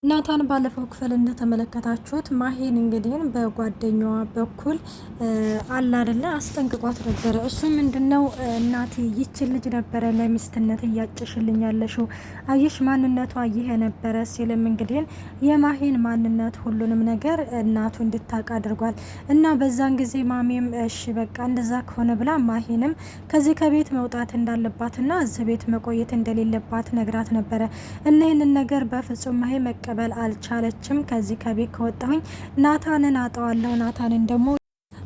ናታን ባለፈው ክፍል እንደተመለከታችሁት ማሂን እንግዲህ በጓደኛዋ በኩል አላ አይደለ አስጠንቅቋት ነበረ። እሱ ምንድነው እናቴ ይችን ልጅ ነበረ ለሚስትነት እያጨሽልኝ ያለሽው አየሽ ማንነቷ ይሄ ነበረ ሲልም እንግዲህ የማሂን ማንነት ሁሉንም ነገር እናቱ እንድታውቅ አድርጓል። እና በዛን ጊዜ ማሚም እሺ በቃ እንደዛ ከሆነ ብላ ማሂንም ከዚህ ከቤት መውጣት እንዳለባትና እዚህ ቤት መቆየት እንደሌለባት ነግራት ነበረ። እና ይህንን ነገር በፍጹም ማሂ መቀበል አልቻለችም። ከዚህ ከቤት ከወጣሁኝ ናታንን አጣዋለሁ፣ ናታንን ደግሞ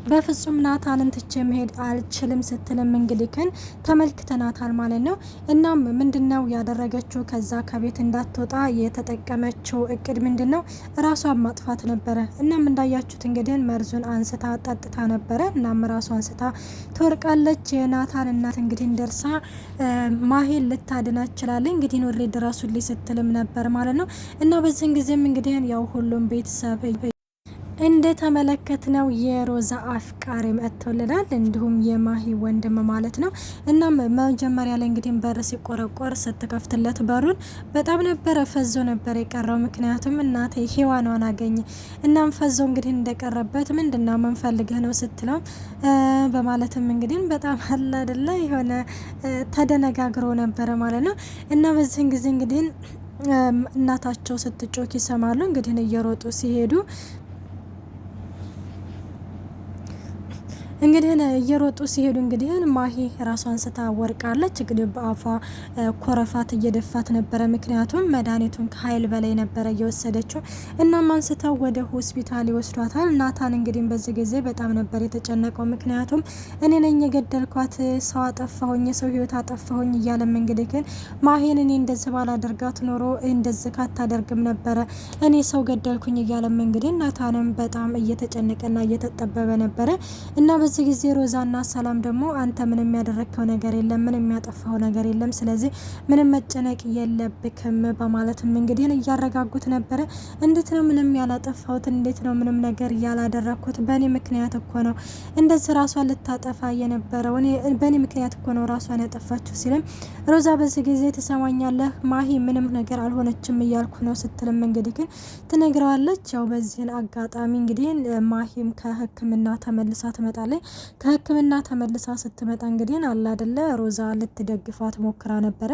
በፍጹም ናታንን ትቼ መሄድ አልችልም ስትልም እንግዲህ ግን ተመልክተናታል ማለት ነው። እናም ምንድነው ያደረገችው? ከዛ ከቤት እንዳትወጣ የተጠቀመችው እቅድ ምንድነው? ራሷን ማጥፋት ነበረ። እናም እንዳያችሁት እንግዲህ መርዙን አንስታ ጠጥታ ነበረ። እናም ራሷ አንስታ ትወርቃለች። የናታን እናት እንግዲህ ደርሳ ማሂን ልታድና ችላለች። እንግዲህ ኖሬ ድረሱልኝ ስትልም ነበር ማለት ነው። እና በዚህን ጊዜም እንግዲህ ያው ሁሉም ቤተሰብ እንደ ተመለከትነው የሮዛ አፍቃሪ መጥቶልናል። እንዲሁም የማሂ ወንድም ማለት ነው። እናም መጀመሪያ ላይ እንግዲህ በር ሲቆረቆር ስትከፍትለት በሩን በጣም ነበረ ፈዞ ነበር የቀረው። ምክንያቱም እናቴ ሔዋኗን አገኘ። እናም ፈዞ እንግዲህ እንደቀረበት ምንድነው ምን ፈልገህ ነው ስትለው በማለትም እንግዲህ በጣም አለ አይደለ የሆነ ተደነጋግሮ ነበረ ማለት ነው። እና በዚህን ጊዜ እንግዲህ እናታቸው ስትጮክ ይሰማሉ። እንግዲህ እየሮጡ ሲሄዱ እንግዲህ እየሮጡ ሲሄዱ እንግዲህ ማሂ ራሷን ስታ ወርቃለች። እንግዲህ በአፏ ኮረፋት እየደፋት ነበረ። ምክንያቱም መድኃኒቱን ከኃይል በላይ ነበረ እየወሰደችው። እናም አንስተው ወደ ሆስፒታል ይወስዷታል። ናታን እንግዲህ በዚህ ጊዜ በጣም ነበር የተጨነቀው። ምክንያቱም እኔ ነኝ የገደልኳት፣ ሰው አጠፋሁኝ፣ የሰው ህይወት አጠፋሁኝ እያለም እንግዲህ ግን ማሂን እኔ እንደዚህ ባላደርጋት ኖሮ እንደዚህ ካታደርግም ነበረ፣ እኔ ሰው ገደልኩኝ እያለም እንግዲህ ናታንም በጣም እየተጨነቀና እየተጠበበ ነበረ። እና በዚህ ጊዜ ሮዛና ሰላም ደግሞ አንተ ምንም ያደረግከው ነገር የለም፣ ምንም ያጠፋው ነገር የለም፣ ስለዚህ ምንም መጨነቅ የለብክም በማለትም እንግዲህ እያረጋጉት ነበረ። እንዴት ነው ምንም ያላጠፋሁት? እንዴት ነው ምንም ነገር ያላደረግኩት? በእኔ ምክንያት እኮ ነው እንደዚህ ራሷን ልታጠፋ የነበረው፣ በእኔ ምክንያት እኮ ነው ራሷን ያጠፋችሁ ሲልም ሮዛ በዚህ ጊዜ ትሰማኛለህ ማሂ ምንም ነገር አልሆነችም እያልኩ ነው ስትልም እንግዲህ ግን ትነግረዋለች። ያው በዚህን አጋጣሚ እንግዲህ ማሂም ከሕክምና ተመልሳ ትመጣለች። ከሕክምና ተመልሳ ስትመጣ እንግዲህ አላ አይደለ ሮዛ ልትደግፋት ሞክራ ነበረ።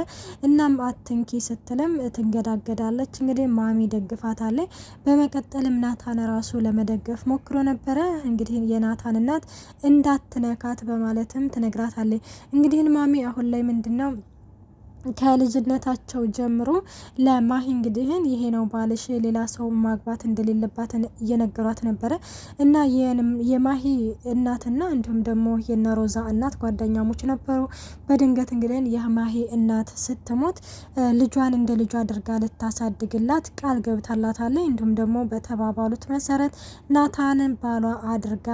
እናም አትንኪ ስትልም ትንገዳገዳለች። እንግዲህ ማሚ ደግፋታለች። በመቀጠልም ናታን ራሱ ለመደገፍ ሞክሮ ነበረ። እንግዲህ የናታን እናት እንዳትነካት በማለትም ትነግራታለች። እንግዲህ ማሚ አሁን ላይ ምንድነው ከልጅነታቸው ጀምሮ ለማሂ እንግዲህ ይሄ ነው ባልሽ፣ ሌላ ሰው ማግባት እንደሌለባት እየነገሯት ነበረ። እና የማሂ እናትና እንዲሁም ደግሞ የነሮዛ እናት ጓደኛሞች ነበሩ። በድንገት እንግዲህ የማሂ እናት ስትሞት ልጇን እንደ ልጇ አድርጋ ልታሳድግላት ቃል ገብታላታለች። እንዲሁም ደግሞ በተባባሉት መሰረት ናታንን ባሏ አድርጋ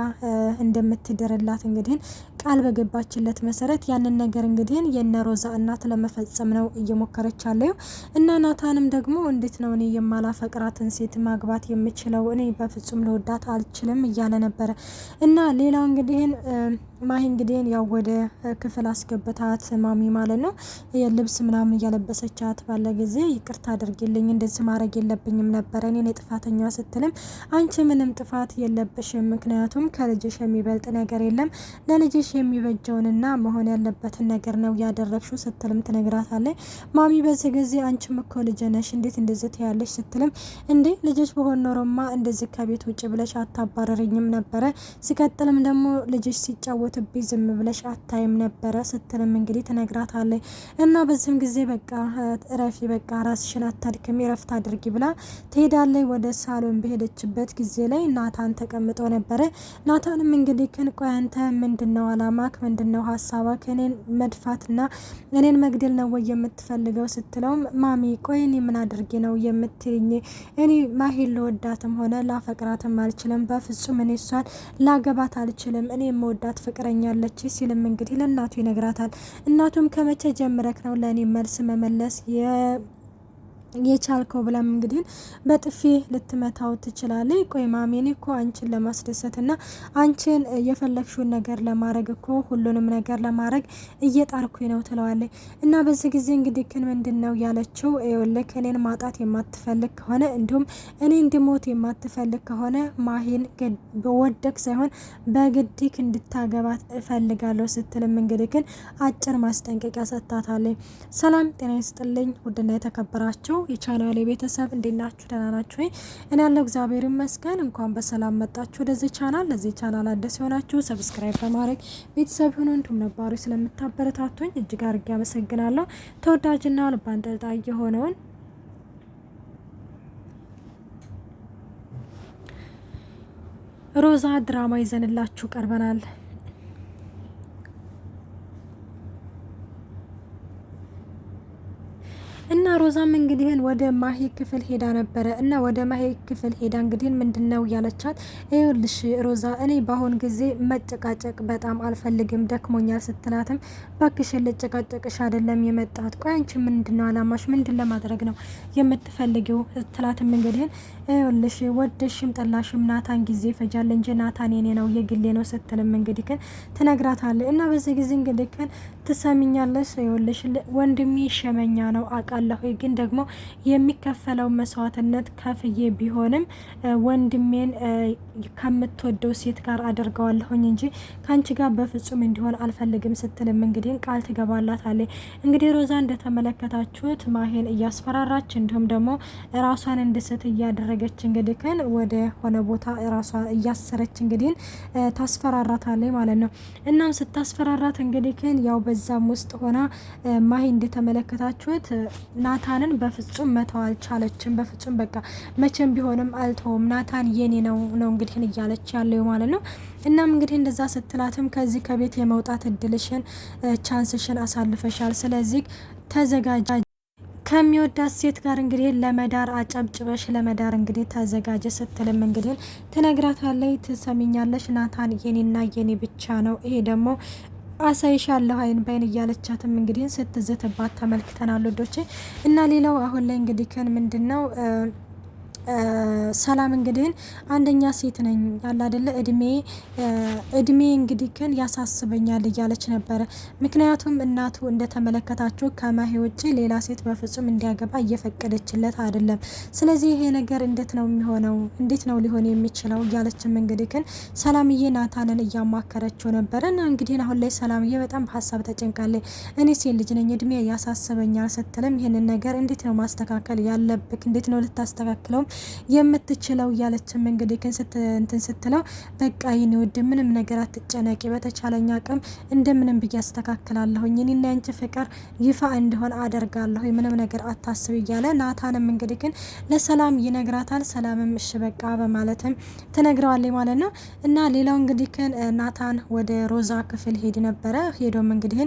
እንደምትድርላት እንግዲህ ቃል በገባችለት መሰረት ያንን ነገር እንግዲህ የነሮዛ እናት ለመፈጸም ነው እየሞከረች ያለው። እና ናታንም ደግሞ እንዴት ነው እኔ የማላፈቅራትን ሴት ማግባት የምችለው? እኔ በፍጹም ልወዳት አልችልም እያለ ነበረ። እና ሌላው እንግዲህ ማሂ እንግዲህ ያው ወደ ክፍል አስገብታት ማሚ ማለት ነው የልብስ ምናምን እያለበሰቻት ባለ ጊዜ ይቅርታ አድርጊልኝ፣ እንደዚህ ማድረግ የለብኝም ነበረ እኔ ነኝ ጥፋተኛዋ ስትልም አንቺ ምንም ጥፋት የለብሽም፣ ምክንያቱም ከልጅሽ የሚበልጥ ነገር የለም፣ ለልጅሽ የሚበጀውንና መሆን ያለበትን ነገር ነው ያደረግሽው ስትልም ትነግራታለች። ማሚ በዚህ ጊዜ አንቺም እኮ ልጅ ነሽ እንዴት እንደዚህ ትያለሽ ስትልም እንዴ ልጅሽ በሆን ኖሮማ እንደዚህ ከቤት ውጭ ብለሽ አታባረረኝም ነበረ፣ ሲቀጥልም ደግሞ ልጅሽ ሲጫወት ትቢ ዝም ብለሽ አታይም ነበረ ስትልም እንግዲህ ትነግራታለች። እና በዚህም ጊዜ በቃ እረፊ፣ በቃ ራስሽን አታድክሚ፣ እረፍት አድርጊ ብላ ትሄዳለች። ወደ ሳሎን በሄደችበት ጊዜ ላይ ናታን ተቀምጦ ነበረ። ናታንም እንግዲህ ግን ቆይ አንተ ምንድነው አላማክ? ምንድነው ሀሳባክ? እኔን መድፋትና እኔን መግደል ነው ወይ የምትፈልገው ስትለውም ማሚ ቆይ እኔ ምን አድርጌ ነው የምትልኝ? እኔ ማሂን ልወዳትም ሆነ ላፈቅራትም አልችልም፣ በፍጹም እኔ እሷን ላገባት አልችልም፣ እኔ የምወዳት ፍቅረኛለች ሲልም እንግዲህ ለእናቱ ይነግራታል። እናቱም ከመቼ ጀምረክ ነው ለእኔ መልስ መመለስ የቻልከው ብላም እንግዲህ በጥፊ ልትመታው ትችላለች። ቆይ ማሜ እኔ እኮ አንቺን ለማስደሰትና አንቺን የፈለግሽውን ነገር ለማድረግ እኮ ሁሉንም ነገር ለማድረግ እየጣርኩኝ ነው ትለዋለች። እና በዚህ ጊዜ እንግዲህ ግን ምንድን ነው ያለችው? ይኸውልህ እኔን ማጣት የማትፈልግ ከሆነ እንዲሁም እኔ እንድሞት የማትፈልግ ከሆነ ማሂን በወደቅ ሳይሆን በግድክ እንድታገባት እፈልጋለሁ ስትልም እንግዲህ ግን አጭር ማስጠንቀቂያ ሰጥታታለች። ሰላም ጤና ይስጥልኝ ውድና የተከበራችሁ የቻናሌ ቤተሰብ እንዴት ናችሁ? ደህና ናችሁ ወይ? እኔ ያለው እግዚአብሔር ይመስገን። እንኳን በሰላም መጣችሁ ወደዚህ ቻናል። ለዚህ ቻናል አዲስ የሆናችሁ ሰብስክራይብ በማድረግ ቤተሰብ ሁኑ። እንዲሁም ነባሩ ስለምታበረታቱኝ እጅግ አድርጌ አመሰግናለሁ። ተወዳጅና ልብ አንጠልጣይ የሆነውን ሮዛ ድራማ ይዘንላችሁ ቀርበናል። እና ሮዛም እንግዲህ ወደ ማሂ ክፍል ሄዳ ነበረ። እና ወደ ማሂ ክፍል ሄዳ እንግዲህ ምንድነው ያለቻት? ይኸውልሽ ሮዛ እኔ በአሁን ጊዜ መጨቃጨቅ በጣም አልፈልግም ደክሞኛል ስትላትም ባክሽን ልጨቃጨቅሽ አይደለም የመጣት። ቆይ አንቺ ምንድነው አላማሽ? ምንድን ለማድረግ ነው የምትፈልጊው? ስትላትም እንግዲህ ይኸውልሽ ወደሽም ጠላሽም ናታን ጊዜ ይፈጃል እንጂ ናታን የኔ ነው የግሌ ነው ስትልም እንግዲህ ትነግራታለች። እና በዚህ ጊዜ እንግዲህ ትሰሚኛለሽ? ይኸውልሽ ወንድሜ ሸመኛ ነው አውቃለሁ፣ ግን ደግሞ የሚከፈለው መስዋዕትነት ከፍዬ ቢሆንም ወንድሜን ከምትወደው ሴት ጋር አደርገዋለሁኝ እንጂ ከአንቺ ጋር በፍጹም እንዲሆን አልፈልግም ስትልም እንግዲህ ቃል ትገባላታለች። እንግዲህ ሮዛ እንደተመለከታችሁት ማሄን እያስፈራራች እንዲሁም ደግሞ ራሷን እንድስት እያደረገች እንግዲህ ወደ ሆነ ቦታ ራሷ እያሰረች እንግዲህ ታስፈራራታለች ማለት ነው። እናም ስታስፈራራት እንግዲህ ያው በዛም ውስጥ ሆና ማሄ እንደተመለከታችሁት ናታንን በፍጹም መተው አልቻለችም። በፍጹም በቃ መቼም ቢሆንም አልተውም ናታን የኔ ነው እንግዲህ እያለች ያለው ማለት ነው። እናም እንግዲህ እንደዛ ስትላትም ከዚህ ከቤት የመውጣት እድልሽን ቻንስሽን አሳልፈሻል፣ ስለዚህ ተዘጋጅ ከሚወዳት ሴት ጋር እንግዲህ ለመዳር አጨብጭበሽ ለመዳር እንግዲህ ተዘጋጀ ስትልም እንግዲህ ትነግራታለች። ትሰሚኛለሽ ናታን የኔና የኔ ብቻ ነው፣ ይሄ ደግሞ አሳይሻለሁ አይን ባይን እያለቻትም እንግዲህ ስትዝትባት ተመልክተናል ወዶቼ። እና ሌላው አሁን ላይ እንግዲህ ምንድነው ሰላም እንግዲህ አንደኛ ሴት ነኝ ያለ አይደለ እድሜ እንግዲህ ያሳስበኛል እያለች ነበረ። ምክንያቱም እናቱ እንደተመለከታችሁ ከማሂ ውጪ ሌላ ሴት በፍጹም እንዲያገባ እየፈቀደችለት አይደለም። ስለዚህ ይሄ ነገር እንዴት ነው የሚሆነው? እንዴት ነው ሊሆን የሚችለው? እያለችም እንግዲህ ሰላምዬ ናታንን እያማከረችው ነበረ። እና እንግዲህ አሁን ላይ ሰላምዬ በጣም በሀሳብ ተጨንቃለች። እኔ ሴት ልጅ ነኝ እድሜ ያሳስበኛል ስትልም ይሄንን ነገር እንዴት ነው ማስተካከል ያለብክ? እንዴት ነው ልታስተካክለው የምትችለው? እያለችም እንግዲህ እንትን ስትለው በቃ ይኔ ወድ ምንም ነገር አትጨነቂ፣ በተቻለኛ አቅም እንደምንም ብዬ አስተካክላለሁኝ፣ እኔና ያንቺ ፍቅር ይፋ እንዲሆን አደርጋለሁ፣ ምንም ነገር አታስብ እያለ ናታንም እንግዲህ ለሰላም ይነግራታል። ሰላምም እሺ በቃ በማለትም ትነግረዋለች ማለት ነው። እና ሌላው እንግዲህ ናታን ወደ ሮዛ ክፍል ሄድ ነበረ። ሄዶም እንግዲህ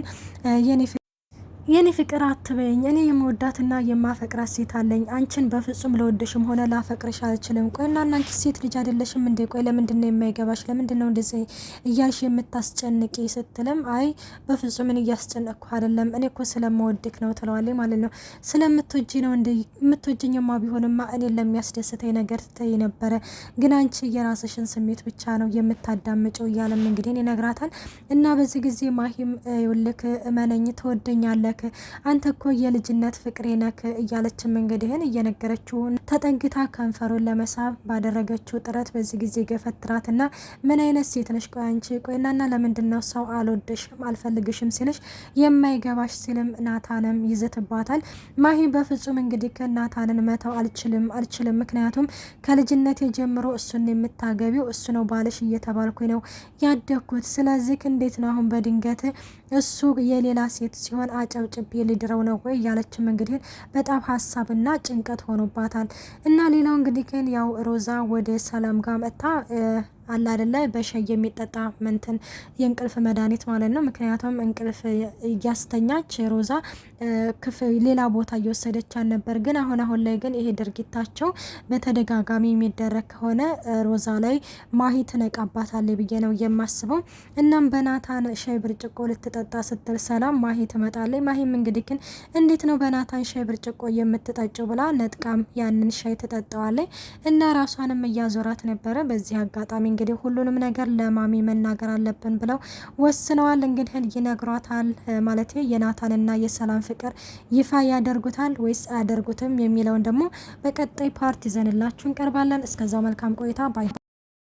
የኔ ፍቅር አትበይኝ፣ እኔ የመወዳትና የማፈቅራት ሴት አለኝ። አንቺን በፍጹም ለወደሽም ሆነ ላፈቅርሽ አልችልም። ቆይ እና አንቺ ሴት ልጅ አይደለሽም እንዴ? ቆይ ለምንድን ነው የማይገባሽ? ለምንድን ነው እንደዚህ እያልሽ የምታስጨንቂ? ስትልም አይ በፍጹም እኔ እያስጨነቅኩ አይደለም፣ እኔ እኮ ስለምወድክ ነው ትለዋለች ማለት ነው። ስለምትወጂ ነው እንደ የምትወጂኝማ ቢሆንማ እኔን ለሚያስደስተኝ ነገር ትተይ ነበረ፣ ግን አንቺ የራስሽን ስሜት ብቻ ነው የምታዳምጨው እያለም እንግዲህ ይነግራታል። እና በዚህ ጊዜ ማሂም ይኸውልህ እመነኝ ትወደኛለህ፣ አንተ እኮ የልጅነት ፍቅሬ ነክ እያለችም እንግዲህን እየነገረችው ተጠግታ ከንፈሩን ለመሳብ ባደረገችው ጥረት በዚህ ጊዜ ገፈትራትና ምን አይነት ሴት ነሽ? ቆይ አንቺ ቆይናና ለምንድነው ሰው አልወደሽም አልፈልግሽም ሲልሽ የማይገባሽ ሲልም ናታንም ይዘትባታል። ማሂ በፍጹም እንግዲህ ከናታንን መተው አልችልም፣ ምክንያቱም ከልጅነቴ ጀምሮ እሱን የምታገቢው እሱ ነው ባልሽ እየተባልኩኝ ነው ያደግኩት። ስለዚህ እንዴት ነው አሁን በድንገት እሱ የሌላ ሴት ሲሆን አጨብጭቤ ሊድረው ነው ወይ እያለችም እንግዲህ በጣም ሀሳብና ጭንቀት ሆኖባታል። እና ሌላው እንግዲህ ያው ሮዛ ወደ ሰላም ጋር መጣ አለ አይደለ በሻይ የሚጠጣ መንትን የእንቅልፍ መድኃኒት ማለት ነው። ምክንያቱም እንቅልፍ እያስተኛች ሮዛ ሌላ ቦታ እየወሰደቻት ነበር። ግን አሁን ላይ ግን ይሄ ድርጊታቸው በተደጋጋሚ የሚደረግ ከሆነ ሮዛ ላይ ማሂ ትነቃባታለች ብዬ ነው የማስበው። እናም በናታን ሻይ ብርጭቆ ልትጠጣ ስትል ሰላም ማሂ ትመጣለች። ማሂም እንግዲህ ግን እንዴት ነው በናታን ሻይ ብርጭቆ የምትጠጭው ብላ ነጥቃም ያንን ሻይ ትጠጣዋለች እና ራሷንም እያዞራት ነበረ። በዚህ አጋጣሚ እንግዲህ ሁሉንም ነገር ለማሚ መናገር አለብን ብለው ወስነዋል። እንግዲህ ይነግሯታል ማለት የናታንና የሰላም ፍቅር ይፋ ያደርጉታል ወይስ አያደርጉትም የሚለውን ደግሞ በቀጣይ ፓርት ይዘንላችሁ እንቀርባለን። እስከዛው መልካም ቆይታ ባይ